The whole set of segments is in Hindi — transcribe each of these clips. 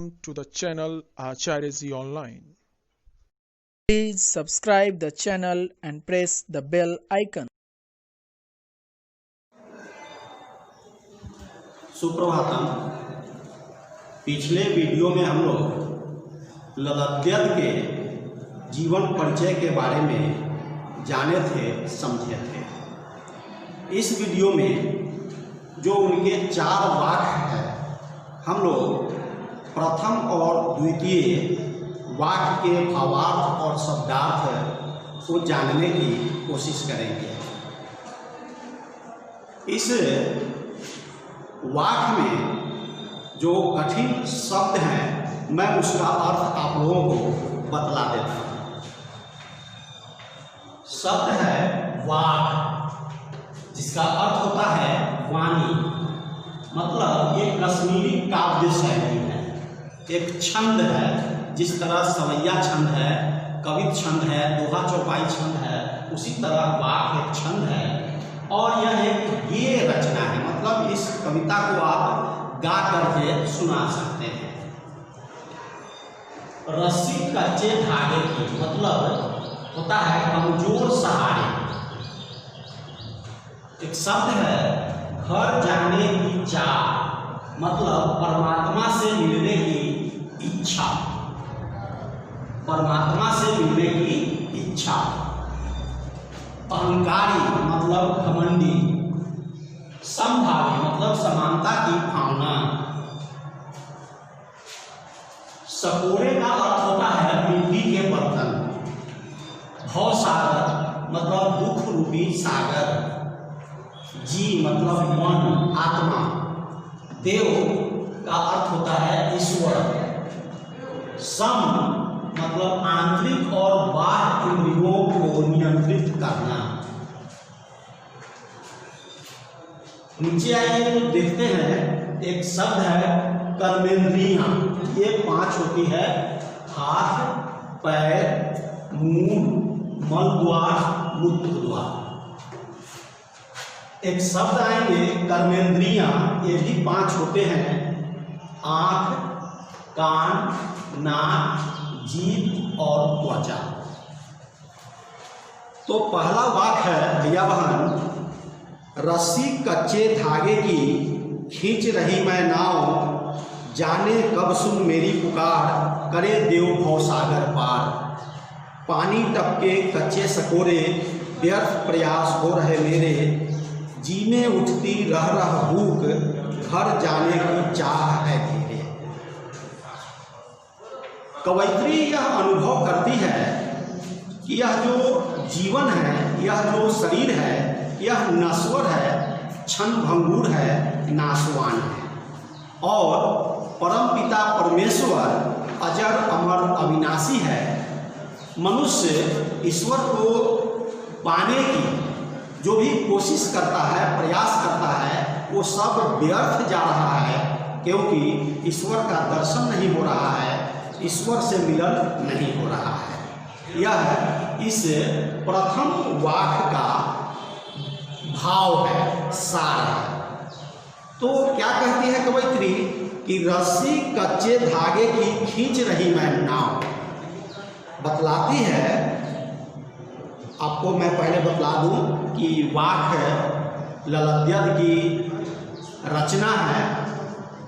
to the channel Acharya Ji Online. Please subscribe the channel and press the bell icon. Suprabhatam. पिछले वीडियो में हम लोग ललद्यद के जीवन परिचय के बारे में जाने थे, समझे थे। इस वीडियो में जो उनके 4 वाक्य हैं, हम लोग प्रथम और द्वितीय वाक्य के भावार्थ और शब्दार्थ को जानने की कोशिश करेंगे। इस वाक्य में जो कठिन शब्द हैं, मैं उसका अर्थ आप लोगों को बतला देता हूँ। शब्द है वाक, जिसका अर्थ होता है वाणी। मतलब ये कश्मीरी काव्य शैली है, एक छंद है। जिस तरह सवैया छंद है, कवित छंद है, दोहा चौपाई छंद है, उसी तरह वाक एक छंद है और यह एक गेय रचना है। मतलब इस कविता को आप गा करके सुना सकते हैं। रस्सी कच्चे धागे की मतलब होता है कमजोर सहारे। एक शब्द है घर जाने की चाह, मतलब परमात्मा से मिलने की इच्छा। परमात्मा से मिलने की इच्छा। अहंकारी मतलब घमंडी। समभावी मतलब समानता की भावना। सकोरे का अर्थ होता है मिट्टी के बर्तन। भवसागर मतलब दुख रूपी सागर। जी मतलब मन, आत्मा। देव का अर्थ होता है ईश्वर। सम मतलब आंतरिक और बाह्य इंद्रियों को नियंत्रित करना। नीचे आइए तो देखते हैं, एक शब्द है कर्मेंद्रियां। ये 5 होती है: हाथ, पैर, मुंह, मल द्वार, मूत्र द्वार। एक शब्द आएंगे कर्मेंद्रियां, ये भी 5 होते हैं: आंख, कान, नाक, जीभ और त्वचा। तो पहला वाक्य है भैया बहन, रस्सी कच्चे धागे की खींच रही मैं नाव, जाने कब सुन मेरी पुकार, करे देव भवसागर पार। पानी टपके कच्चे सकोरे, व्यर्थ प्रयास हो रहे मेरे, जी में उठती रह रह भूख, घर जाने की चाह है धीरे। कवयित्री यह अनुभव करती है कि यह जो जीवन है, यह जो शरीर है, यह नश्वर है, क्षण भंगुर है, नाशवान है और परम पिता परमेश्वर अजर अमर अविनाशी है। मनुष्य ईश्वर को पाने की जो भी कोशिश करता है, प्रयास करता है, वो सब व्यर्थ जा रहा है, क्योंकि ईश्वर का दर्शन नहीं हो रहा है, ईश्वर से मिलन नहीं हो रहा है। यह इस प्रथम वाक्य का भाव है, सार है। तो क्या कहती है कवयित्री कि रस्सी कच्चे धागे की खींच रही मैं नाव। बतलाती है, आपको मैं पहले बतला दूं कि वाक्य ललद्यद की रचना है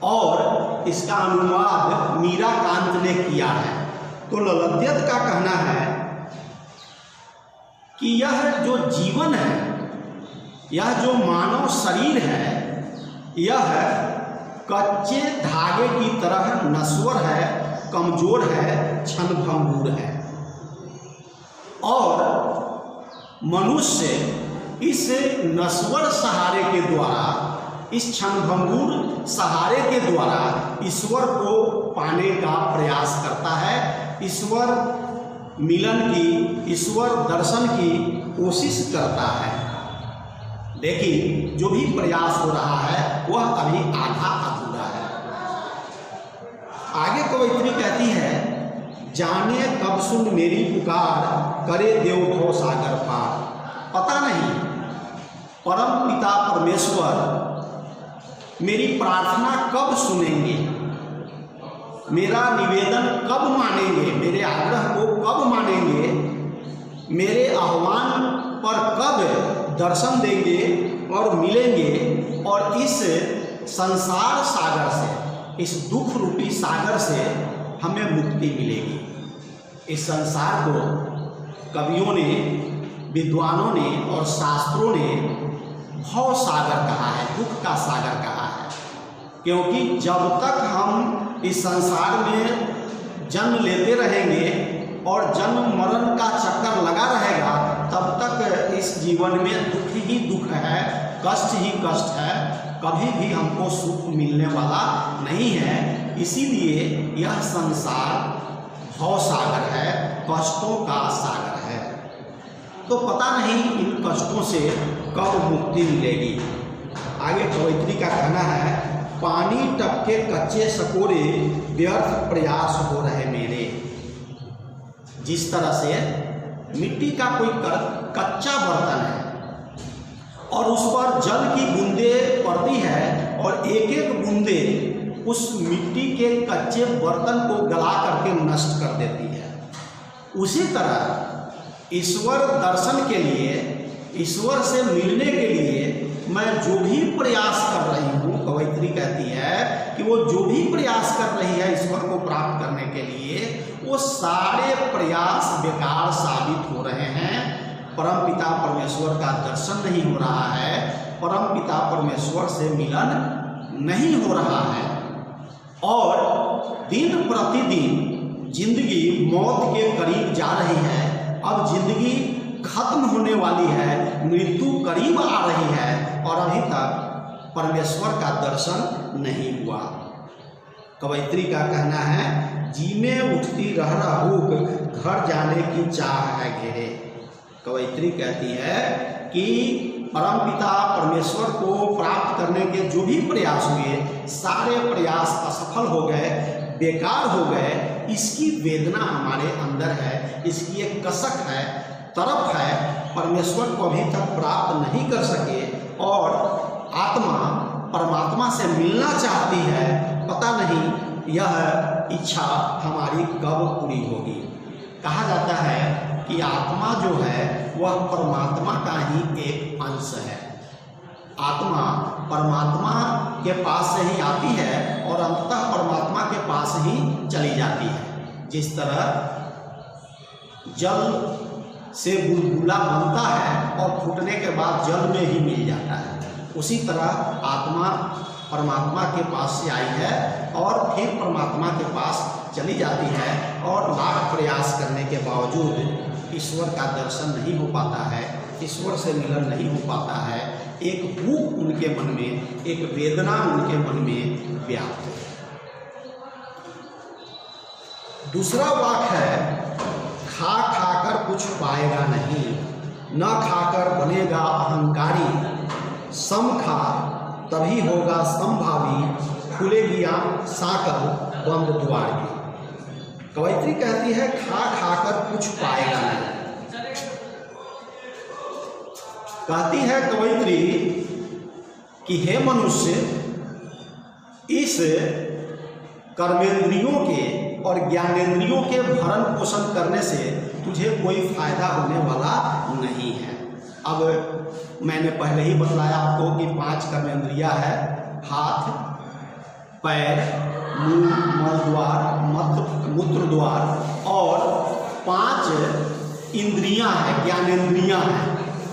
और इसका अनुवाद मीराकांत ने किया है। तो ललद्यद का कहना है कि यह जो जीवन है, यह जो मानव शरीर है, यह कच्चे धागे की तरह नश्वर है, कमजोर है, क्षणभंगुर है और मनुष्य इस नश्वर सहारे के द्वारा, इस क्षणभंगुर सहारे के द्वारा ईश्वर को पाने का प्रयास करता है, ईश्वर मिलन की, ईश्वर दर्शन की कोशिश करता है। लेकिन जो भी प्रयास हो रहा है वह अभी आधा अधूरा है। आगे कवयित्री कहती है, जाने कब सुन मेरी पुकार, करे देव भवसागर पार। पता नहीं परम पिता परमेश्वर मेरी प्रार्थना कब सुनेंगे, मेरा निवेदन कब मानेंगे, मेरे आग्रह को कब मानेंगे, मेरे आह्वान पर कब दर्शन देंगे और मिलेंगे और इस संसार सागर से, इस दुख रूपी सागर से हमें मुक्ति मिलेगी। इस संसार को कवियों ने, विद्वानों ने और शास्त्रों ने भव सागर कहा है, दुख का सागर कहा है, क्योंकि जब तक हम इस संसार में जन्म लेते रहेंगे और जन्म मरण का चक्कर लगा रहेगा, तब तक इस जीवन में दुख ही दुख है, कष्ट ही कष्ट है, कभी भी हमको सुख मिलने वाला नहीं है। इसीलिए यह संसार भव सागर है, कष्टों का सागर है। तो पता नहीं इन कष्टों से कब मुक्ति मिलेगी। आगे कवयित्री का कहना है, पानी टपके कच्चे सकोरे, व्यर्थ प्रयास हो रहे मेरे। जिस तरह से मिट्टी का कोई कच्चा बर्तन है और उस पर जल की बूंदे पड़ती है और एक एक बूंदे उस मिट्टी के कच्चे बर्तन को गला करके नष्ट कर देती है, उसी तरह ईश्वर दर्शन के लिए, ईश्वर से मिलने के लिए मैं जो भी प्रयास कर रही हूँ, कवयित्री कहती है कि वो जो भी प्रयास कर रही है ईश्वर को प्राप्त करने के लिए, वो सारे प्रयास बेकार साबित हो रहे हैं। परमपिता परमेश्वर का दर्शन नहीं हो रहा है, परमपिता परमेश्वर से मिलन नहीं हो रहा है और दिन प्रतिदिन जिंदगी मौत के करीब जा रही है। अब जिंदगी खत्म होने वाली है, मृत्यु करीब आ रही है और अभी तक परमेश्वर का दर्शन नहीं हुआ। कवयित्री का कहना है, जी में उठती रह भूख, घर जाने की चाह है घेरे। कवयित्री कहती है कि परमपिता परमेश्वर को प्राप्त करने के जो भी प्रयास हुए, सारे प्रयास असफल हो गए, बेकार हो गए। इसकी वेदना हमारे अंदर है, इसकी एक कसक है, तरफ है, परमेश्वर को अभी तक प्राप्त नहीं कर सके और आत्मा परमात्मा से मिलना चाहती है। पता नहीं यह इच्छा हमारी कब पूरी होगी। कहा जाता है कि आत्मा जो है वह परमात्मा का ही एक अंश है। आत्मा परमात्मा के पास से ही आती है और अंततः परमात्मा के पास ही चली जाती है। जिस तरह जल से बुलबुला बनता है और फूटने के बाद जल में ही मिल जाता है, उसी तरह आत्मा परमात्मा के पास से आई है और फिर परमात्मा के पास चली जाती है और लाख प्रयास करने के बावजूद ईश्वर का दर्शन नहीं हो पाता है, ईश्वर से मिलन नहीं हो पाता है। एक भूख उनके मन में, एक वेदना उनके मन में व्याप्त है। दूसरा वाक्य है, खा खाकर कुछ पाएगा नहीं, न खाकर बनेगा अहंकारी, सम खा तभी होगा संभावी, खुलेगी साकर बंद द्वार की। कवयित्री कहती है, खा खाकर कुछ पाएगा नहीं। कहती है कवयित्री कि हे मनुष्य, इस कर्मेंद्रियों के और ज्ञानेंद्रियों के भरण पोषण करने से तुझे कोई फायदा होने वाला नहीं है। अब मैंने पहले ही बतलाया आपको कि 5 कर्मेंद्रियां है, हाथ, पैर, मुंह, मलद्वार, मूत्र द्वार और 5 इंद्रियां हैं, ज्ञानेंद्रियां हैं,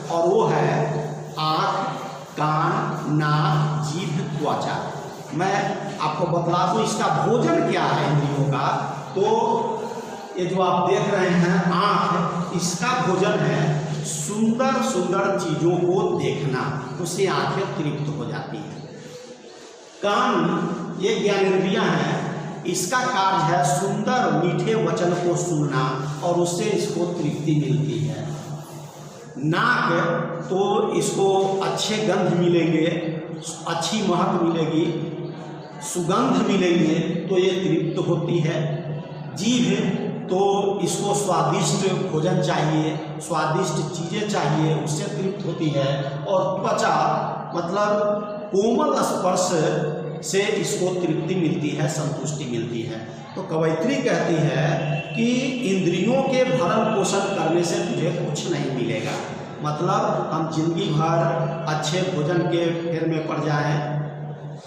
और वो है आँख, कान, नाक, जीभ, त्वचा। मैं आपको बतला दूं इसका भोजन क्या है इंद्रियों का। तो ये जो आप देख रहे हैं आँख, इसका भोजन है सुंदर सुंदर चीज़ों को देखना, उससे आँखें तृप्त हो जाती है। कान, ये ज्ञानेंद्रियां हैं, इसका कार्य है सुंदर मीठे वचन को सुनना और उससे इसको तृप्ति मिलती है। नाक, तो इसको अच्छे गंध मिलेंगे, अच्छी महक मिलेगी, सुगंध मिलेंगे तो ये तृप्त होती है। जीभ, तो इसको स्वादिष्ट भोजन चाहिए, स्वादिष्ट चीज़ें चाहिए, उससे तृप्त होती है। और त्वचा मतलब कोमल स्पर्श से इसको तृप्ति मिलती है, संतुष्टि मिलती है। तो कवयित्री कहती है कि इंद्रियों के भरण पोषण करने से तुझे कुछ नहीं मिलेगा। मतलब हम जिंदगी भर अच्छे भोजन के फेर में पड़ जाएं,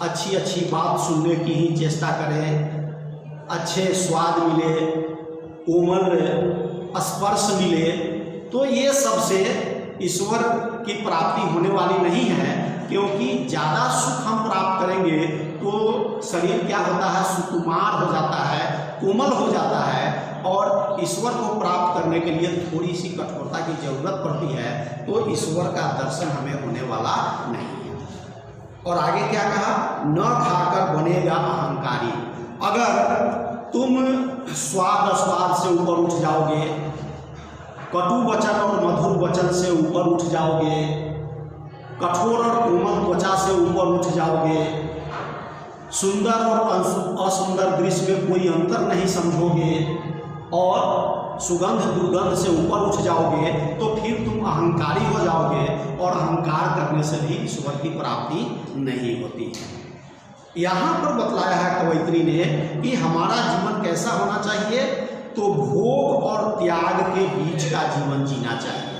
अच्छी अच्छी बात सुनने की ही चेष्टा करें, अच्छे स्वाद मिले, कोमल स्पर्श मिले, तो ये सबसे ईश्वर की प्राप्ति होने वाली नहीं है। क्योंकि ज़्यादा सुख हम प्राप्त करेंगे तो शरीर क्या होता है, सुकुमार हो जाता है, कोमल हो जाता है, और ईश्वर को प्राप्त करने के लिए थोड़ी सी कठोरता की जरूरत पड़ती है। तो ईश्वर का दर्शन हमें होने वाला नहीं है। और आगे क्या कहा, न खाकर बनेगा अहंकारी। अगर तुम स्वाद अस्वाद से ऊपर उठ जाओगे, कटु वचन और मधुर वचन से ऊपर उठ जाओगे, कठोर और कोमल त्वचा से ऊपर उठ जाओगे, सुंदर और असुंदर दृश्य में कोई अंतर नहीं समझोगे, और सुगंध दुर्गंध से ऊपर उठ जाओगे, तो फिर तुम अहंकारी हो जाओगे, और अहंकार करने से भी ईश्वर की प्राप्ति नहीं होती है। यहाँ पर बतलाया है कवयित्री ने कि हमारा जीवन कैसा होना चाहिए, तो भोग और त्याग के बीच का जीवन जीना चाहिए।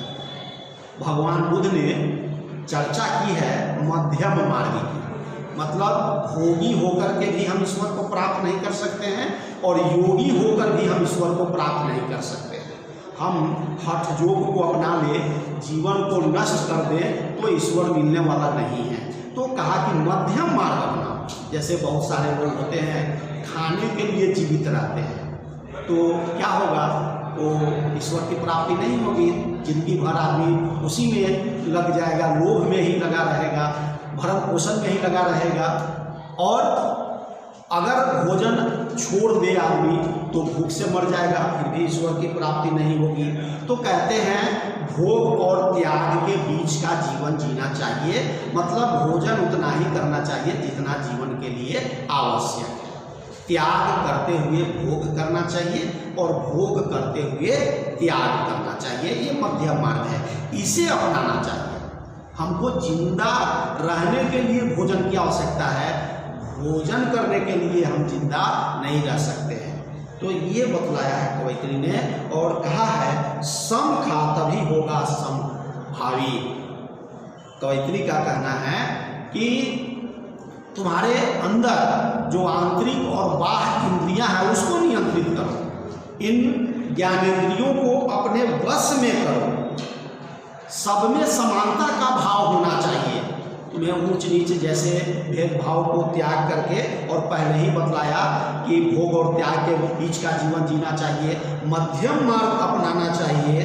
भगवान बुद्ध ने चर्चा की है मध्यम मार्ग की। मतलब भोगी होकर के भी हम ईश्वर को प्राप्त नहीं कर सकते हैं, और योगी होकर भी हम ईश्वर को प्राप्त नहीं कर सकते हैं। हम हठ योग को अपना ले, जीवन को नष्ट कर दें, तो ईश्वर मिलने वाला नहीं है। तो कहा कि मध्यम मार्ग अपनाओ। जैसे बहुत सारे लोग होते हैं खाने के लिए जीवित रहते हैं, तो क्या होगा, वो ईश्वर की प्राप्ति नहीं होगी। जिंदगी भर आदमी उसी में लग जाएगा, लोभ में ही लगा रहेगा, भरण पोषण में ही लगा रहेगा, और अगर भोजन छोड़ दे आदमी तो भूख से मर जाएगा, फिर भी ईश्वर की प्राप्ति नहीं होगी। तो कहते हैं भोग और त्याग के बीच का जीवन जीना चाहिए। मतलब भोजन उतना ही करना चाहिए जितना जीवन के लिए आवश्यक है। त्याग करते हुए भोग करना चाहिए, और भोग करते हुए त्याग करना चाहिए। ये मध्यम मार्ग है, इसे अपनाना चाहिए। हमको जिंदा रहने के लिए भोजन की आवश्यकता है, भोजन करने के लिए हम जिंदा नहीं रह सकते हैं। तो ये बतलाया है कवयित्री ने, और कहा है सम खा तभी होगा समभावी। कवयित्री का कहना है कि तुम्हारे अंदर जो आंतरिक और बाह्य इंद्रियां हैं उसको नियंत्रित करो, इन ज्ञानेंद्रियों को अपने वश में करो। सब में समानता का भाव होना चाहिए। तुम्हें ऊंच नीच जैसे भेदभाव को त्याग करके, और पहले ही बतलाया कि भोग और त्याग के बीच का जीवन जीना चाहिए, मध्यम मार्ग अपनाना चाहिए।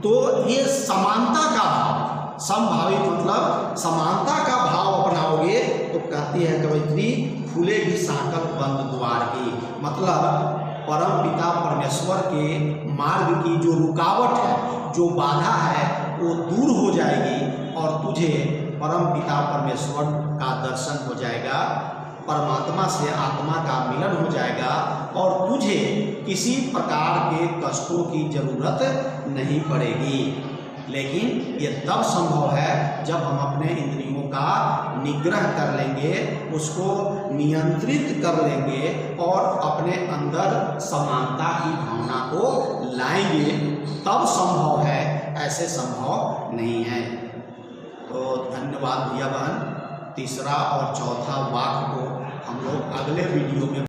तो ये समानता का भाव, समभावी मतलब समानता का भाव अपनाओगे तो कहती है कवयित्री खुलेगी साकल बंद द्वार की। मतलब परम पिता परमेश्वर के मार्ग की जो रुकावट है, जो बाधा है, वो दूर हो जाएगी, और तुझे परम पिता परमेश्वर का दर्शन हो जाएगा, परमात्मा से आत्मा का मिलन हो जाएगा, और तुझे किसी प्रकार के कष्टों की जरूरत नहीं पड़ेगी। लेकिन ये तब संभव है जब हम अपने इंद्रियों का निग्रह कर लेंगे, उसको नियंत्रित कर लेंगे, और अपने अंदर समानता की भावना को लाएंगे, तब संभव है, ऐसे संभव नहीं है। तो धन्यवाद भैया बहन। तीसरा और चौथा वाक्य को हम लोग अगले वीडियो में